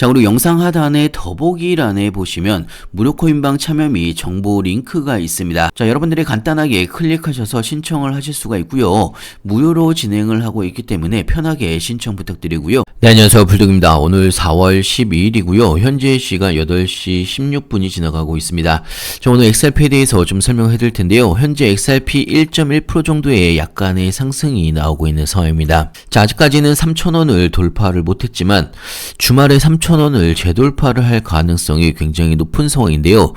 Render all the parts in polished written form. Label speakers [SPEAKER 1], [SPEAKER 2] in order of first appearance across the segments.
[SPEAKER 1] 자, 그리고 영상 하단의 더보기란에 보시면 무료 코인방 참여 및 정보 링크가 있습니다. 자, 여러분들이 간단하게 클릭하셔서 신청을 하실 수가 있고요. 무료로 진행을 하고 있기 때문에 편하게 신청 부탁드리고요. 네, 안녕하세요. 불독입니다. 오늘 4월 12일이고요. 현재 시간 8시 16분이 지나가고 있습니다. 자, 오늘 XRP에 대해서 좀 설명해 드릴 텐데요. 현재 XRP 1.1% 정도의 약간의 상승이 나오고 있는 상황입니다. 자, 아직까지는 3,000원을 돌파를 못했지만 주말에 3,000원을 재돌파를 할 가능성이 굉장히 높은 상황인데요.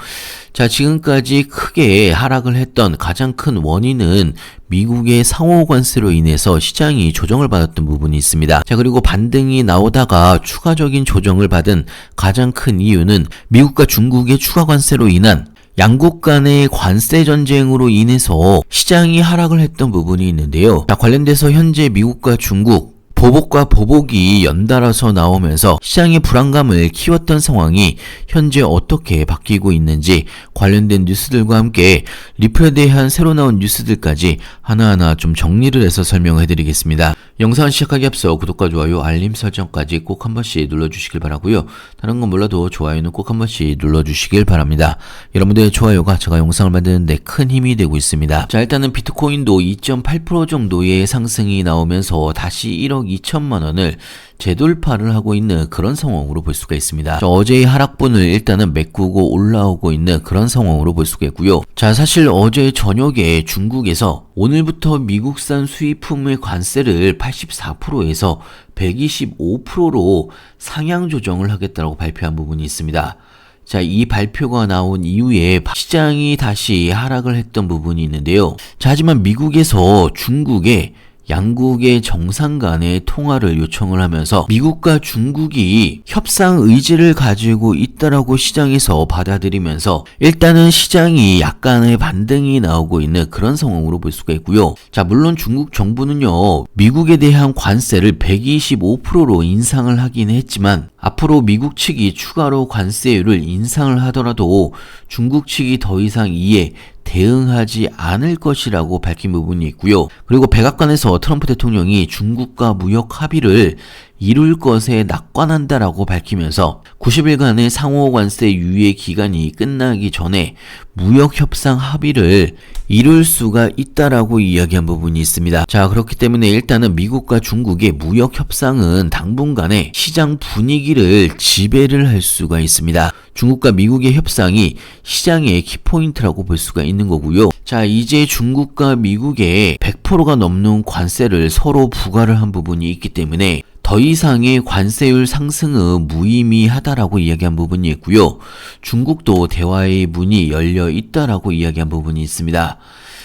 [SPEAKER 1] 자, 지금까지 크게 하락을 했던 가장 큰 원인은 미국의 상호 관세로 인해서 시장이 조정을 받았던 부분이 있습니다. 자, 그리고 반등이 나오다가 추가적인 조정을 받은 가장 큰 이유는 미국과 중국의 추가 관세로 인한 양국 간의 관세 전쟁으로 인해서 시장이 하락을 했던 부분이 있는데요. 자, 관련돼서 현재 미국과 중국 보복과 보복이 연달아서 나오면서 시장의 불안감을 키웠던 상황이 현재 어떻게 바뀌고 있는지 관련된 뉴스들과 함께 리플에 대한 새로 나온 뉴스들까지 하나하나 좀 정리를 해서 설명해 드리겠습니다. 영상 시작하기 앞서 구독과 좋아요, 알림 설정까지 꼭 한 번씩 눌러주시길 바라고요. 다른 건 몰라도 좋아요는 꼭 한 번씩 눌러주시길 바랍니다. 여러분들의 좋아요가 제가 영상을 만드는데 큰 힘이 되고 있습니다. 자, 일단은 비트코인도 2.8% 정도의 상승이 나오면서 다시 1억 2천만 원을 재돌파를 하고 있는 그런 상황으로 볼 수가 있습니다. 자, 어제의 하락분을 일단은 메꾸고 올라오고 있는 그런 상황으로 볼 수가 있고요. 자, 사실 어제 저녁에 중국에서 오늘부터 미국산 수입품의 관세를 84%에서 125%로 상향 조정을 하겠다고 발표한 부분이 있습니다. 자, 이 발표가 나온 이후에 시장이 다시 하락을 했던 부분이 있는데요. 자, 하지만 미국에서 중국에 양국의 정상 간의 통화를 요청을 하면서 미국과 중국이 협상 의지를 가지고 있다라고 시장에서 받아들이면서 일단은 시장이 약간의 반등이 나오고 있는 그런 상황으로 볼 수가 있고요. 자, 물론 중국 정부는요, 미국에 대한 관세를 125%로 인상을 하긴 했지만 앞으로 미국 측이 추가로 관세율을 인상을 하더라도 중국 측이 더 이상 이에 대응하지 않을 것이라고 밝힌 부분이 있고요. 그리고 백악관에서 트럼프 대통령이 중국과 무역 합의를 이룰 것에 낙관한다라고 밝히면서 90일간의 상호 관세 유예 기간이 끝나기 전에 무역 협상 합의를 이룰 수가 있다라고 이야기한 부분이 있습니다. 자, 그렇기 때문에 일단은 미국과 중국의 무역 협상은 당분간에 시장 분위기를 지배를 할 수가 있습니다. 중국과 미국의 협상이 시장의 키포인트라고 볼 수가 있는 거고요. 자, 이제 중국과 미국의 100%가 넘는 관세를 서로 부과를 한 부분이 있기 때문에 더 이상의 관세율 상승은 무의미하다라고 이야기한 부분이 있고요. 중국도 대화의 문이 열려 있다라고 이야기한 부분이 있습니다.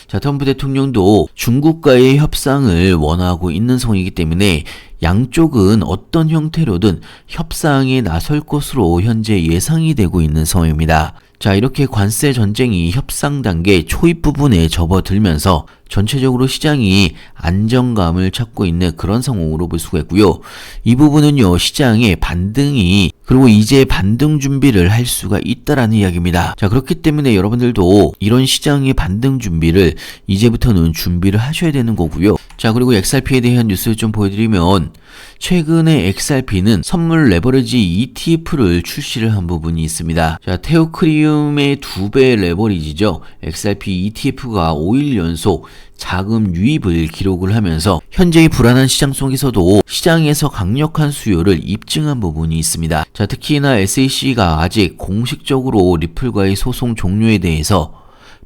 [SPEAKER 1] 자, 트럼프 대통령도 중국과의 협상을 원하고 있는 상황이기 때문에 양쪽은 어떤 형태로든 협상에 나설 것으로 현재 예상이 되고 있는 상황입니다. 자, 이렇게 관세 전쟁이 협상 단계 초입 부분에 접어들면서 전체적으로 시장이 안정감을 찾고 있는 그런 상황으로 볼 수가 있고요. 이 부분은요, 시장의 반등이 그리고 이제 반등 준비를 할 수가 있다라는 이야기입니다. 자, 그렇기 때문에 여러분들도 이런 시장의 반등 준비를 이제부터는 준비를 하셔야 되는 거고요. 자, 그리고 XRP에 대한 뉴스를 좀 보여드리면 최근에 XRP는 선물 레버리지 ETF를 출시를 한 부분이 있습니다. 자, 테오크리움의 2배 레버리지죠. XRP ETF가 5일 연속 자금 유입을 기록을 하면서 현재의 불안한 시장 속에서도 시장에서 강력한 수요를 입증한 부분이 있습니다. 자, 특히나 SEC가 아직 공식적으로 리플과의 소송 종료에 대해서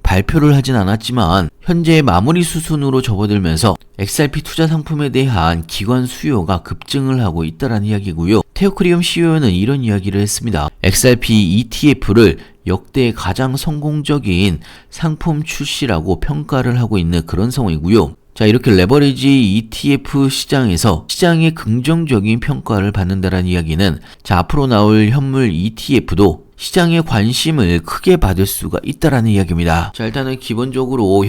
[SPEAKER 1] 발표를 하진 않았지만 현재 마무리 수순으로 접어들면서 XRP 투자 상품에 대한 기관 수요가 급증을 하고 있다는 이야기고요. 테오크리움 CEO는 이런 이야기를 했습니다. XRP ETF를 역대 가장 성공적인 상품 출시라고 평가를 하고 있는 그런 상황이고요. 자, 이렇게 레버리지 ETF 시장에서 시장의 긍정적인 평가를 받는다는 이야기는 자, 앞으로 나올 현물 ETF도 시장의 관심을 크게 받을 수가 있다라는 이야기입니다. 자, 일단은 기본적으로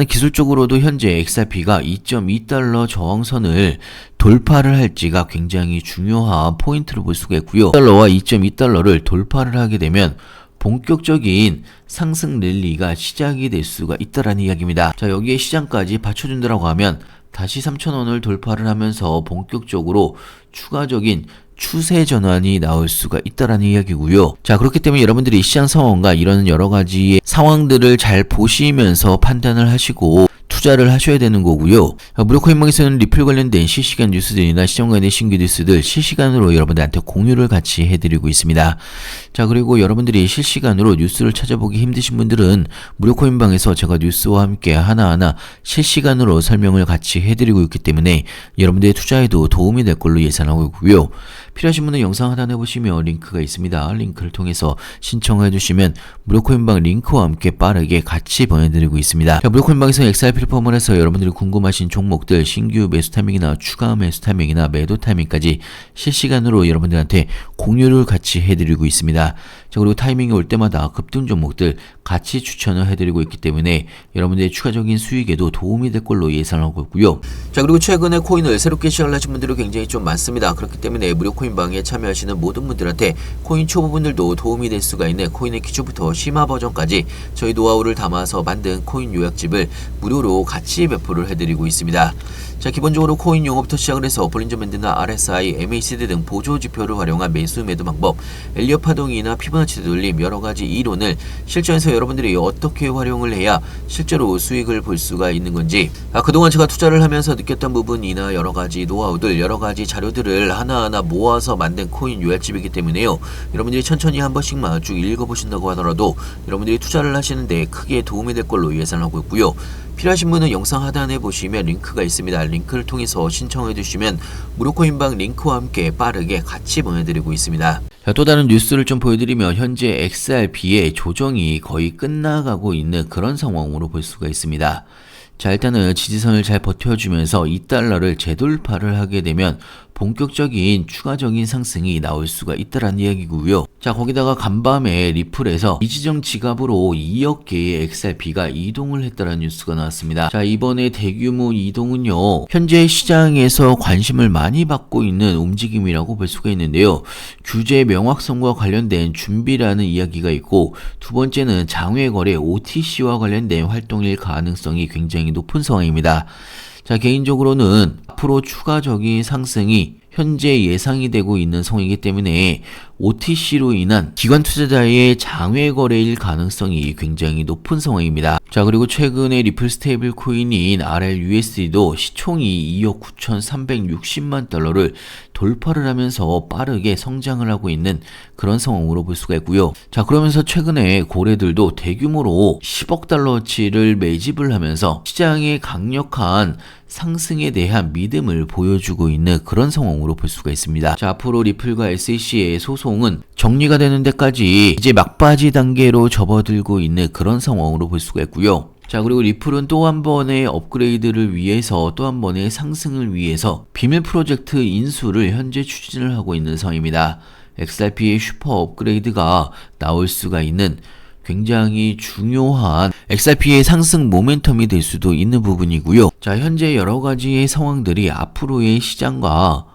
[SPEAKER 1] 기술적으로도 현재 XRP가 2.2달러 저항선을 돌파를 할지가 굉장히 중요한 포인트로 볼 수가 있고요. 1달러와 2.2달러를 돌파를 하게 되면 본격적인 상승 랠리가 시작이 될 수가 있다라는 이야기입니다. 자, 여기에 시장까지 받쳐준다라고 하면 다시 3,000원을 돌파를 하면서 본격적으로 추가적인 추세 전환이 나올 수가 있다라는 이야기고요. 자, 그렇기 때문에 여러분들이 시장 상황과 이런 여러 가지의 상황들을 잘 보시면서 판단을 하시고 투자를 하셔야 되는 거고요. 무료코인방에서는 리플 관련된 실시간 뉴스들이나 시장 관련된 신규 뉴스들 실시간으로 여러분들한테 공유를 같이 해드리고 있습니다. 자, 그리고 여러분들이 실시간으로 뉴스를 찾아보기 힘드신 분들은 무료코인방에서 제가 뉴스와 함께 하나하나 실시간으로 설명을 같이 해드리고 있기 때문에 여러분들의 투자에도 도움이 될 걸로 예상하고 있고요. 필요하신 분은 영상 하단에 보시면 링크가 있습니다. 링크를 통해서 신청해 주시면 무료코인방 링크와 함께 빠르게 같이 보내드리고 있습니다. 자, 무료코인방에서 XRP 플랫폼에서 여러분들이 궁금하신 종목들 신규 매수 타이밍이나 추가 매수 타이밍이나 매도 타이밍까지 실시간으로 여러분들한테 공유를 같이 해드리고 있습니다. 자, 그리고 타이밍이 올 때마다 급등 종목들 같이 추천을 해드리고 있기 때문에 여러분들의 추가적인 수익에도 도움이 될 걸로 예상하고 있고요. 자, 그리고 최근에 코인을 새롭게 시작을 하신 분들이 굉장히 좀 많습니다. 그렇기 때문에 무료코인방에 참여하시는 모든 분들한테 코인 초보분들도 도움이 될 수가 있는 코인의 기초부터 심화 버전까지 저희 노하우를 담아서 만든 코인 요약집을 무료로 같이 배포를 해드리고 있습니다. 자, 기본적으로 코인 용어부터 시작을 해서 볼린저 밴드나 RSI, MACD 등 보조 지표를 활용한 매수 매도 방법, 엘리엇 파동이나 피보나치 되돌림 여러가지 이론을 실전에서 여러분들이 어떻게 활용을 해야 실제로 수익을 볼 수가 있는 건지, 그동안 제가 투자를 하면서 느꼈던 부분이나 여러가지 노하우들, 여러가지 자료들을 하나하나 모아서 만든 코인 요약집이기 때문에요. 여러분들이 천천히 한 번씩만 쭉 읽어보신다고 하더라도 여러분들이 투자를 하시는데 크게 도움이 될 걸로 예상하고 있고요. 필요하신 분은 영상 하단에 보시면 링크가 있습니다. 링크를 통해서 신청해 주시면 무료코인방 링크와 함께 빠르게 같이 보내드리고 있습니다. 자, 또 다른 뉴스를 좀 보여드리면 현재 XRP의 조정이 거의 끝나가고 있는 그런 상황으로 볼 수가 있습니다. 자, 일단은 지지선을 잘 버텨주면서 2달러를 재돌파를 하게 되면 본격적인 추가적인 상승이 나올 수가 있다라는 이야기고요. 자, 거기다가 간밤에 리플에서 이지정 지갑으로 2억 개의 XRP가 이동을 했다라는 뉴스가 나왔습니다. 자, 이번에 대규모 이동은요, 현재 시장에서 관심을 많이 받고 있는 움직임이라고 볼 수가 있는데요. 규제 명확성과 관련된 준비라는 이야기가 있고, 두 번째는 장외거래 OTC와 관련된 활동일 가능성이 굉장히 높은 상황입니다. 자, 개인적으로는 앞으로 추가적인 상승이 현재 예상이 되고 있는 상황이기 때문에 OTC로 인한 기관 투자자의 장외 거래일 가능성이 굉장히 높은 상황입니다. 자, 그리고 최근에 리플 스테이블 코인인 RLUSD도 시총이 2억 9,360만 달러를 돌파를 하면서 빠르게 성장을 하고 있는 그런 상황으로 볼 수가 있고요. 자, 그러면서 최근에 고래들도 대규모로 10억 달러치를 매집을 하면서 시장의 강력한 상승에 대한 믿음을 보여주고 있는 그런 상황으로 볼 수가 있습니다. 자, 앞으로 리플과 SEC의 소송은 정리가 되는 데까지 이제 막바지 단계로 접어들고 있는 그런 상황으로 볼 수가 있고요. 자, 그리고 리플은 또 한 번의 업그레이드를 위해서 또 한 번의 상승을 위해서 비밀 프로젝트 인수를 현재 추진을 하고 있는 상황입니다. XRP의 슈퍼 업그레이드가 나올 수가 있는 굉장히 중요한 XRP의 상승 모멘텀이 될 수도 있는 부분이고요. 자, 현재 여러 가지의 상황들이 앞으로의 시장과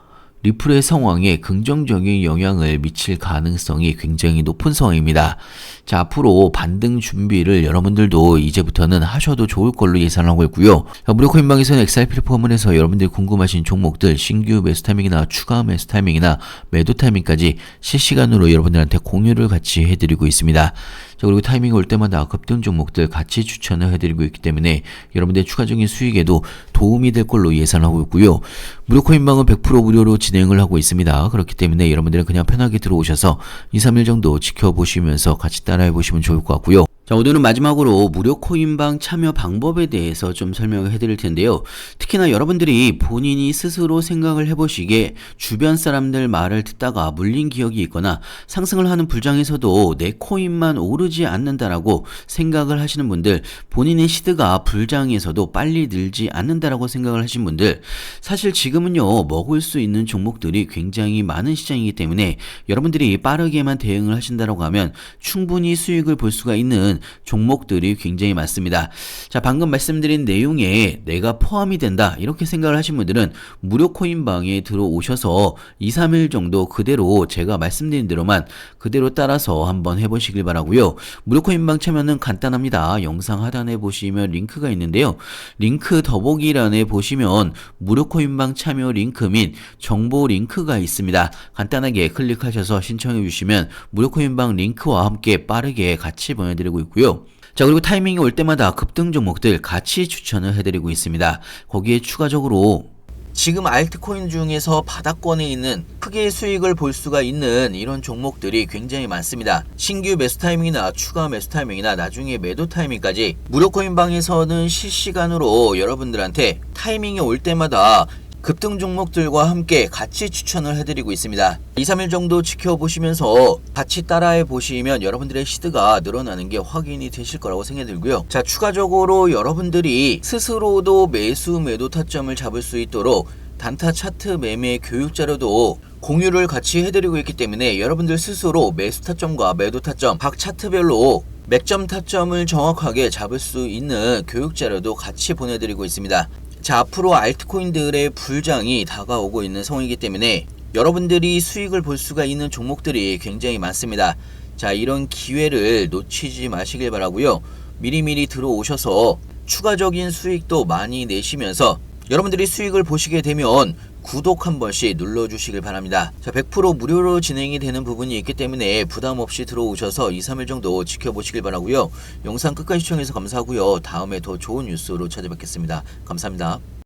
[SPEAKER 1] 리플의 상황에 긍정적인 영향을 미칠 가능성이 굉장히 높은 상황입니다. 자, 앞으로 반등 준비를 여러분들도 이제부터는 하셔도 좋을 걸로 예상하고 있고요. 무료코인방에서는 XRP 플랫폼을 해서 여러분들이 궁금하신 종목들 신규 매수 타이밍이나 추가 매수 타이밍이나 매도 타이밍까지 실시간으로 여러분들한테 공유를 같이 해드리고 있습니다. 자, 그리고 타이밍이 올 때마다 급등 종목들 같이 추천을 해드리고 있기 때문에 여러분들의 추가적인 수익에도 도움이 될 걸로 예상하고 있고요. 무료코인방은 100% 무료로 진행을 하고 있습니다. 그렇기 때문에 여러분들은 그냥 편하게 들어오셔서 2, 3일 정도 지켜보시면서 같이 따라해보시면 좋을 것 같고요. 자, 오늘은 마지막으로 무료 코인방 참여 방법에 대해서 좀 설명을 해드릴 텐데요. 특히나 여러분들이 본인이 스스로 생각을 해보시기에 주변 사람들 말을 듣다가 물린 기억이 있거나 상승을 하는 불장에서도 내 코인만 오르지 않는다라고 생각을 하시는 분들, 본인의 시드가 불장에서도 빨리 늘지 않는다라고 생각을 하신 분들, 사실 지금은요 먹을 수 있는 종목들이 굉장히 많은 시장이기 때문에 여러분들이 빠르게만 대응을 하신다라고 하면 충분히 수익을 볼 수가 있는 있는 종목들이 굉장히 많습니다. 자, 방금 말씀드린 내용에 내가 포함이 된다 이렇게 생각을 하신 분들은 무료 코인방에 들어오셔서 2, 3일 정도 그대로 제가 말씀드린 대로만 그대로 따라서 한번 해보시길 바라고요. 무료 코인방 참여는 간단합니다. 영상 하단에 보시면 링크가 있는데요. 링크 더보기란에 보시면 무료 코인방 참여 링크 및 정보 링크가 있습니다. 간단하게 클릭하셔서 신청해 주시면 무료 코인방 링크와 함께 빠르게 같이 보내드리고 있고요. 자, 그리고 타이밍이 올 때마다 급등 종목들 같이 추천을 해드리고 있습니다. 거기에 추가적으로 지금 알트코인 중에서 바닥권에 있는 크게 수익을 볼 수가 있는 이런 종목들이 굉장히 많습니다. 신규 매수 타이밍이나 추가 매수 타이밍이나 나중에 매도 타이밍까지 무료 코인방에서는 실시간으로 여러분들한테 타이밍이 올 때마다 급등 종목들과 함께 같이 추천을 해드리고 있습니다. 2, 3일 정도 지켜보시면서 같이 따라해 보시면 여러분들의 시드가 늘어나는 게 확인이 되실 거라고 생각이 들고요. 자, 추가적으로 여러분들이 스스로도 매수 매도 타점을 잡을 수 있도록 단타 차트 매매 교육 자료도 공유를 같이 해드리고 있기 때문에 여러분들 스스로 매수 타점과 매도 타점 각 차트별로 맥점 타점을 정확하게 잡을 수 있는 교육 자료도 같이 보내드리고 있습니다. 자, 앞으로 알트코인들의 불장이 다가오고 있는 상황이기 때문에 여러분들이 수익을 볼 수가 있는 종목들이 굉장히 많습니다. 자, 이런 기회를 놓치지 마시길 바라고요. 미리미리 들어오셔서 추가적인 수익도 많이 내시면서 여러분들이 수익을 보시게 되면 구독 한 번씩 눌러주시길 바랍니다. 자, 100% 무료로 진행이 되는 부분이 있기 때문에 부담 없이 들어오셔서 2, 3일 정도 지켜보시길 바라고요. 영상 끝까지 시청해서 감사하고요. 다음에 더 좋은 뉴스로 찾아뵙겠습니다. 감사합니다.